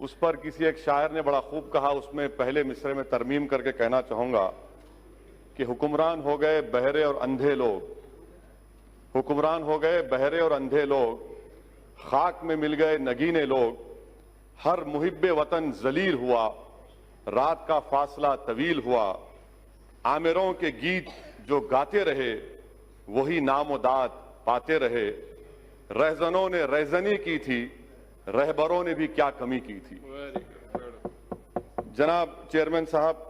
उस पर किसी एक शायर ने बड़ा खूब कहा। उसमें पहले मिसरे में तरमीम करके कहना चाहूंगा कि हुक्मरान हो गए बहरे और अंधे लोग, हुक्मरान हो गए बहरे और अंधे लोग, खाक में मिल गए नगीने लोग, हर मुहिब्बे वतन जलील हुआ, रात का फासला तवील हुआ, आमिरों के गीत जो गाते रहे वही नामो दाद पाते रहे, रहजनों ने रहजनी की थी, रहबरों ने भी क्या कमी की थी। जनाब चेयरमैन साहब,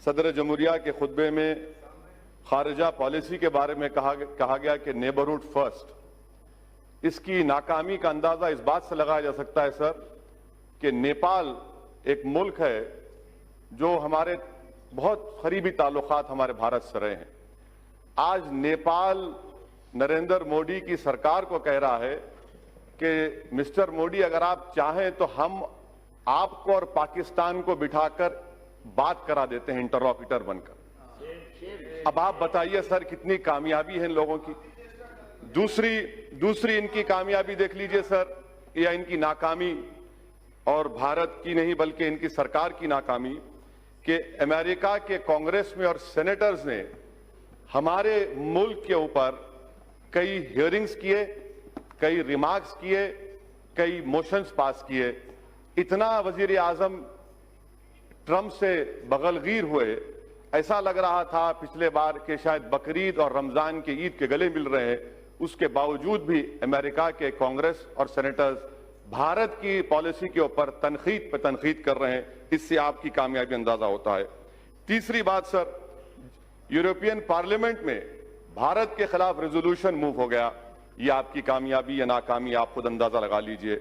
सदर जमहूरिया के खुतबे में खारिजा पॉलिसी के बारे में कहा गया कि नेबरहुड फर्स्ट। इसकी नाकामी का अंदाजा इस बात से लगाया जा सकता है सर कि नेपाल एक मुल्क है जो हमारे बहुत करीबी ताल्लुकात हमारे भारत से रहे हैं। आज नेपाल नरेंद्र मोदी की सरकार को कह रहा है कि मिस्टर मोदी, अगर आप चाहें तो हम आपको और पाकिस्तान को बिठाकर बात करा देते हैं इंटरलॉक्यूटर बनकर। अब आप बताइए सर, कितनी कामयाबी है इन लोगों की। दूसरी इनकी कामयाबी देख लीजिए सर, या इनकी नाकामी, और भारत की नहीं बल्कि इनकी सरकार की नाकामी, कि अमेरिका के कांग्रेस में और सेनेटर्स ने हमारे मुल्क के ऊपर कई हियरिंग्स किए, कई रिमार्क्स किए, कई मोशंस पास किए। इतना वजीर आजम ट्रंप से बगलगीर हुए, ऐसा लग रहा था पिछले बार कि शायद बकरीद और रमजान के ईद के गले मिल रहे हैं। उसके बावजूद भी अमेरिका के कांग्रेस और सेनेटर्स भारत की पॉलिसी के ऊपर तनकीद पे तनकीद कर रहे हैं। इससे आपकी कामयाबी अंदाजा होता है। तीसरी बात सर, यूरोपियन पार्लियामेंट में भारत के खिलाफ रेजोल्यूशन मूव हो गया। ये आपकी कामयाबी या नाकामी आप खुद अंदाजा लगा लीजिए।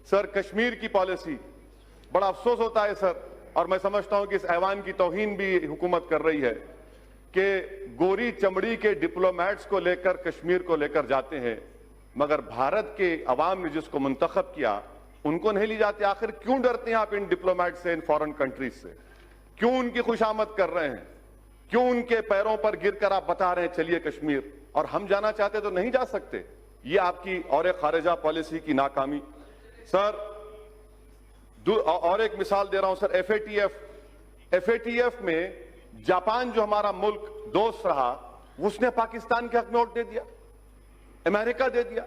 सर, कश्मीर की पॉलिसी, बड़ा अफसोस होता है सर, और मैं समझता हूं कि इस ऐवान की तौहीन भी हुकूमत कर रही है कि गोरी चमड़ी के डिप्लोमेट्स को लेकर कश्मीर को लेकर जाते हैं, मगर भारत के अवाम ने जिसको मुंतखब किया उनको नहीं ले जाते। आखिर क्यों डरते हैं आप इन डिप्लोमेट से, इन फॉरेन कंट्रीज से? क्यों उनकी खुशामद कर रहे हैं? क्यों उनके पैरों पर गिरकर आप बता रहे हैं चलिए कश्मीर, और हम जाना चाहते तो नहीं जा सकते? ये आपकी और एक खारिजा पॉलिसी की नाकामी। सर, और एक मिसाल दे रहा हूं सर, एफएटीएफ में जापान जो हमारा मुल्क दोस्त रहा, उसने पाकिस्तान के हक में वोट दे दिया, अमेरिका दे दिया।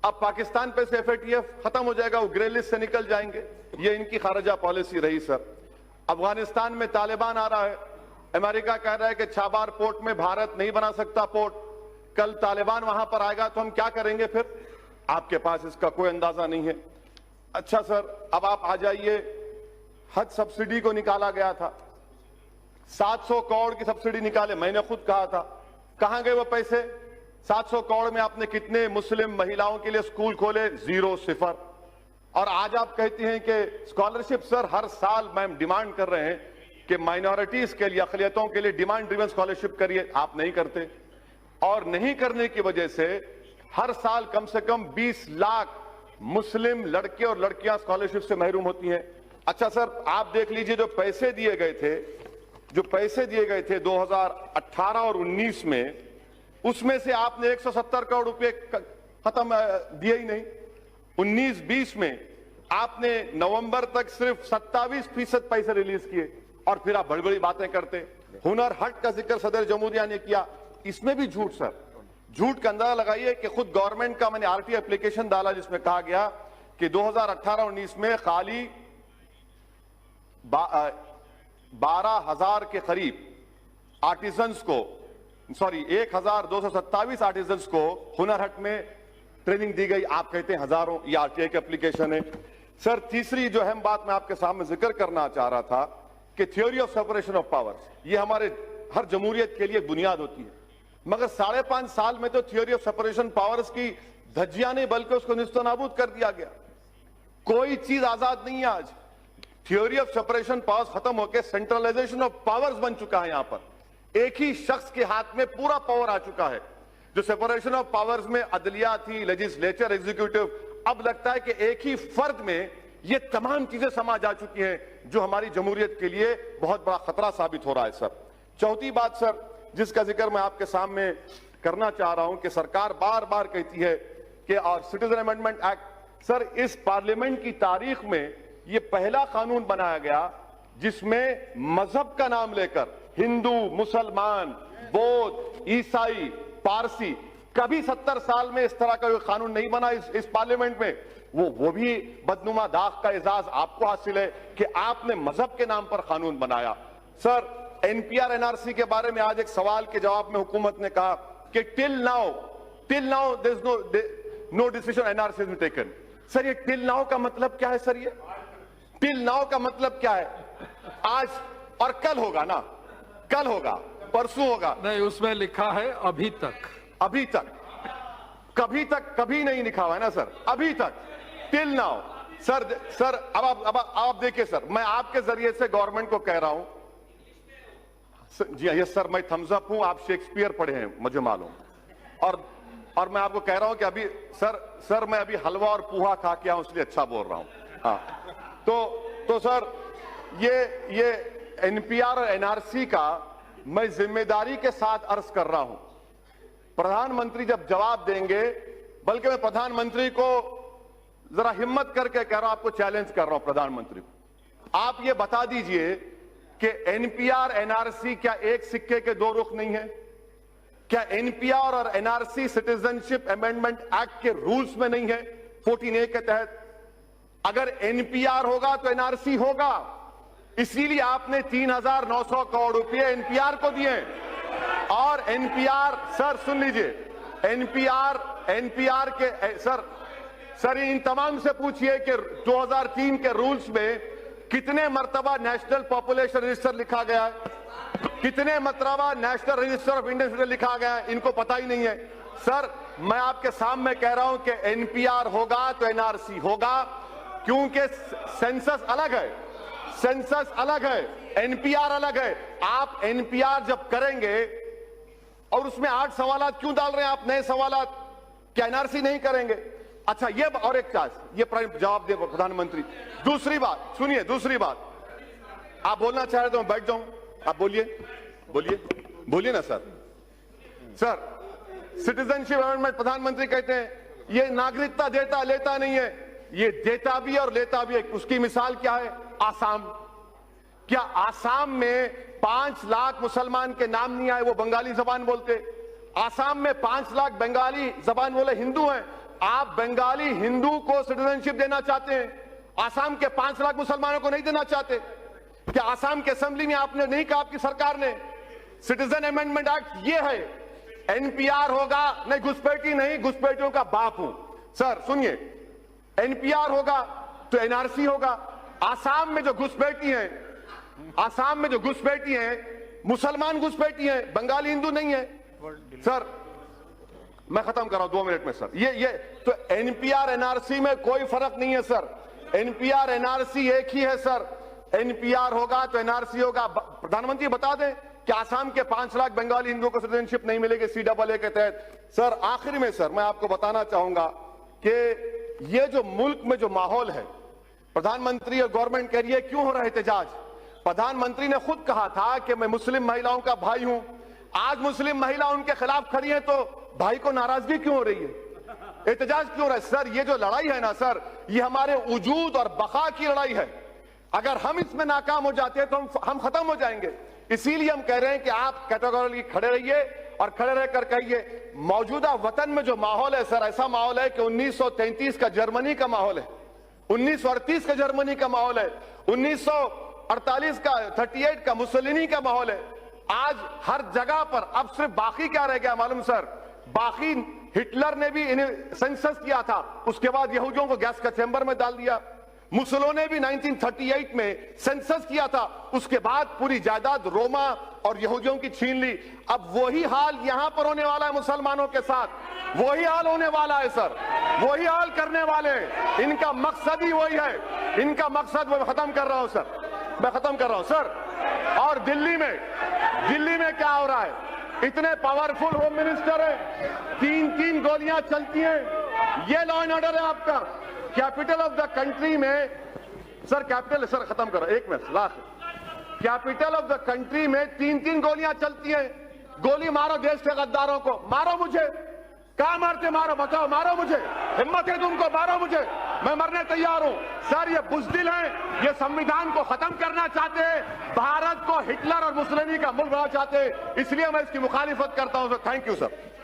अब पाकिस्तान पे से एफएटीएफ खत्म हो जाएगा, वो ग्रे लिस्ट से निकल जाएंगे। ये इनकी खारिजा पॉलिसी रही सर। अफगानिस्तान में तालिबान आ रहा है, अमेरिका कह रहा है कि छाबार पोर्ट में भारत नहीं बना सकता पोर्ट। कल तालिबान वहां पर आएगा तो हम क्या करेंगे फिर? आपके पास इसका कोई अंदाजा नहीं है। अच्छा सर, अब आप आ जाइए, हज सब्सिडी को निकाला गया था, 700 करोड़ की सब्सिडी निकाले। मैंने खुद कहा था, कहां गए वो पैसे? 700 करोड़ में आपने कितने मुस्लिम महिलाओं के लिए स्कूल खोले? 0, 0। और आज आप कहती हैं कि स्कॉलरशिप। सर, हर साल मैम डिमांड कर रहे हैं कि माइनॉरिटीज के लिए, अक़लियतों के लिए डिमांड ड्रिवन स्कॉलरशिप करिए, आप नहीं करते। और नहीं करने की वजह से हर साल कम से कम 20 लाख मुस्लिम लड़के और लड़कियां स्कॉलरशिप से महरूम होती हैं। अच्छा सर, आप देख लीजिए, जो पैसे दिए गए थे 2018 और 19 में, उसमें से आपने 170 करोड़ रुपए खत्म दिए ही नहीं। 19-20 में आपने नवंबर तक सिर्फ 27% पैसे रिलीज किए, और फिर आप बड़ी बड़ी बातें करते। हुनर हाट का जिक्र सदर जमहूरिया ने किया, इसमें भी झूठ सर। झूठ का अंदाजा लगाइए कि खुद गवर्नमेंट का मैंने आरटी एप्लीकेशन डाला जिसमें कहा गया कि 2018-19 में खाली 12,000 के करीब आर्टिजन्स को, 1,227 आर्टिजन्स को हुनर हाट में ट्रेनिंग दी गई। आप कहते हैं हजारों। ये आरटीआई का एप्लीकेशन है सर। तीसरी जो अहम बात मैं आपके सामने जिक्र करना चाह रहा था कि theory of separation of powers, ये हमारे हर जमहूरियत के लिए बुनियाद होती है, मगर 5.5 साल में तो थ्योरी ऑफ सेपरेशन पावर्स की धज्जियां नहीं बल्कि उसको निस्तनाबूद कर दिया गया। कोई चीज आजाद नहीं है आज। थ्योरी ऑफ सेपरेशन पावर्स खत्म होकर सेंट्रलाइजेशन ऑफ पावर्स बन चुका है। यहां पर एक ही शख्स के हाथ में पूरा पावर आ चुका है। जो सेपरेशन ऑफ पावर्स में अदलिया थी, लेजिस्लेचर, एग्जीक्यूटिव, अब लगता है कि एक ही फर्द में ये तमाम चीजें समा जा चुकी हैं, जो हमारी जमहूरियत के लिए बहुत बड़ा खतरा साबित हो रहा है सर। चौथी बात सर, जिसका जिक्र मैं आपके सामने करना चाह रहा हूं कि सरकार बार बार कहती है कि और सिटीजन अमेंडमेंट एक्ट, सर इस पार्लियामेंट की तारीख में ये पहला कानून बनाया गया जिसमें मजहब का नाम लेकर हिंदू, मुसलमान, बौद्ध, ईसाई, पारसी, कभी 70 साल में इस तरह का कोई कानून नहीं बना इस पार्लियामेंट में। वो भी बदनुमा दाग का एजाज आपको हासिल है कि आपने मजहब के नाम पर कानून बनाया। सर, एनपीआर एनआरसी के बारे में आज एक सवाल के जवाब में हुकूमत ने कहा कि till now there is no decision NRC has been taken. Sir, ये टिल नाउ का मतलब क्या है? सर, ये टिल नाउ का मतलब क्या है? आज और कल होगा ना, कल होगा, परसों होगा नहीं, उसमें लिखा है अभी तक। अभी तक, कभी तक कभी नहीं लिखा हुआ है ना सर, अभी तक, टिल नाउ। सर अब आप देखिए सर, मैं आपके जरिए से गवर्नमेंट को कह रहा हूं, जी यस सर, मैं थम्स अप हूं, आप शेक्सपियर पढ़े हैं मुझे मालूम, और मैं आपको कह रहा हूं कि अभी सर मैं अभी हलवा और पूहा खा के आऊं इसलिए अच्छा बोल रहा हूं। हाँ, तो सर ये एनपीआर और एनआरसी का मैं जिम्मेदारी के साथ अर्ज कर रहा हूं। प्रधानमंत्री जब जवाब देंगे, बल्कि मैं प्रधानमंत्री को जरा हिम्मत करके कह रहा हूं, आपको चैलेंज कर रहा हूं प्रधानमंत्री को, आप ये बता दीजिए कि एनपीआर एनआरसी क्या एक सिक्के के दो रुख नहीं है? क्या एनपीआर और एनआरसी सिटीजनशिप अमेंडमेंट एक्ट के रूल्स में नहीं है 14A के तहत? अगर एनपीआर होगा तो एनआरसी होगा, इसीलिए आपने 3,900 करोड़ रुपए एनपीआर को दिए। और एनपीआर, सर सुन लीजिए, एनपीआर के सर इन तमाम से पूछिए कि 2003 के रूल्स में कितने मर्तबा नेशनल पॉपुलेशन रजिस्टर लिखा गया है, कितने मर्तबा national register of Indian citizen लिखा गया है, इनको पता ही नहीं है। सर, मैं आपके सामने कह रहा हूं कि एनपीआर होगा तो एनआरसी होगा, क्योंकि सेंसस अलग है, सेंसस अलग है, एनपीआर अलग है। आप एनपीआर जब करेंगे और उसमें 8 सवालात क्यों डाल रहे हैं आप, नए सवालात? क्या एनआरसी नहीं करेंगे? अच्छा, ये और एक चांस, ये जवाब दे प्रधानमंत्री। दूसरी बात सुनिए, दूसरी बात, आप बोलना चाह रहे तो मैं बैठ जाऊं, आप बोलिए ना सर। सिटीजनशिप अमेंडमेंट, प्रधानमंत्री कहते हैं ये नागरिकता देता लेता नहीं है, ये देता भी और लेता भी है। उसकी मिसाल क्या है? आसाम। क्या आसाम में 5 लाख मुसलमान के नाम नहीं आए, वो बंगाली जबान बोलते? आसाम में 5 लाख बंगाली जबान बोले हिंदू हैं, आप बंगाली हिंदू को सिटीजनशिप देना चाहते हैं, आसाम के 5 लाख मुसलमानों को नहीं देना चाहते? क्या आसाम के असेंबली में आपने नहीं कहा, आपकी सरकार ने? सिटीजन अमेंडमेंट एक्ट ये है, एनपीआर होगा, नहीं घुसपैठी नहीं, घुसपैठियों का बाप हूं। सर सुनिए, एनपीआर होगा तो एनआरसी होगा। आसाम में जो घुसपैठी हैं, आसाम में जो घुसपैठी हैं, मुसलमान घुसपैठी हैं, बंगाली हिंदू नहीं है। सर मैं खत्म कर रहा हूं 2 मिनट में सर। ये तो एनपीआर एनआरसी में कोई फर्क नहीं है सर, एनपीआर एनआरसी एक ही है सर। एनपीआर होगा तो एनआरसी होगा। प्रधानमंत्री बता दें कि आसाम के 5 लाख बंगाली हिंदुओं को सिटीजनशिप नहीं मिलेगी CAA के तहत। सर आखिर में सर मैं आपको बताना चाहूंगा कि ये जो मुल्क में जो माहौल है, प्रधानमंत्री और गवर्नमेंट कह रही है क्यों हो रहा है एहतजाज? प्रधानमंत्री ने खुद कहा था कि मैं मुस्लिम महिलाओं का भाई हूं। आज मुस्लिम महिला उनके खिलाफ खड़ी है तो भाई को नाराजगी क्यों हो रही है, एहतजाज क्यों हो रहा है? सर ये जो लड़ाई है ना सर, ये हमारे वजूद और बका की लड़ाई है। अगर हम इसमें नाकाम हो जाते हैं तो हम खत्म हो जाएंगे। इसीलिए हम कह रहे हैं कि आप कैटेगोरिकली खड़े रहिए और खड़े रहकर कहिए मौजूदा वतन में जो माहौल है सर, ऐसा माहौल है कि 1933 का जर्मनी का माहौल है, 1938 का जर्मनी का माहौल है, 1948 का 38 का मुसोलिनी का माहौल है। आज हर जगह पर अब सिर्फ बाकी क्या रह गया मालूम सर? बाकी हिटलर ने भी इन्हें सेंसस किया था, उसके बाद यहूदियों को गैस का चैम्बर में डाल दिया। मुसोलिनी ने भी 1938 में सेंसस किया था, उसके बाद पूरी जायदाद रोमा और यहूदियों की छीन ली। अब वही हाल यहां पर होने वाला है मुसलमानों के साथ, वही हाल होने वाला है सर, वही हाल करने वाले हैं। इनका मकसद ही वही है, इनका मकसद मैं खत्म कर रहा हूं सर, मैं खत्म कर रहा हूं सर। और दिल्ली में क्या हो रहा है? इतने पावरफुल होम मिनिस्टर है, 3-3 गोलियां चलती हैं, ये लॉ एंड ऑर्डर है आपका। कैपिटल ऑफ द कंट्री में सर, कैपिटल सर खत्म करो, 1 minute last. Capital of the country में 3-3 गोलियां चलती हैं। गोली मारो देश के गद्दारों को, मारो मुझे, कहां मारते मारो, बताओ, मारो मुझे, हिम्मत है तुमको, मारो मुझे। मैं मरने तैयार हूं। सर ये बुज़दिल हैं, ये संविधान को खत्म करना चाहते हैं, भारत को हिटलर और मुसोलिनी का मुल्क बनाना चाहते हैं, इसलिए मैं इसकी मुखालिफत करता हूं सर। Thank you sir.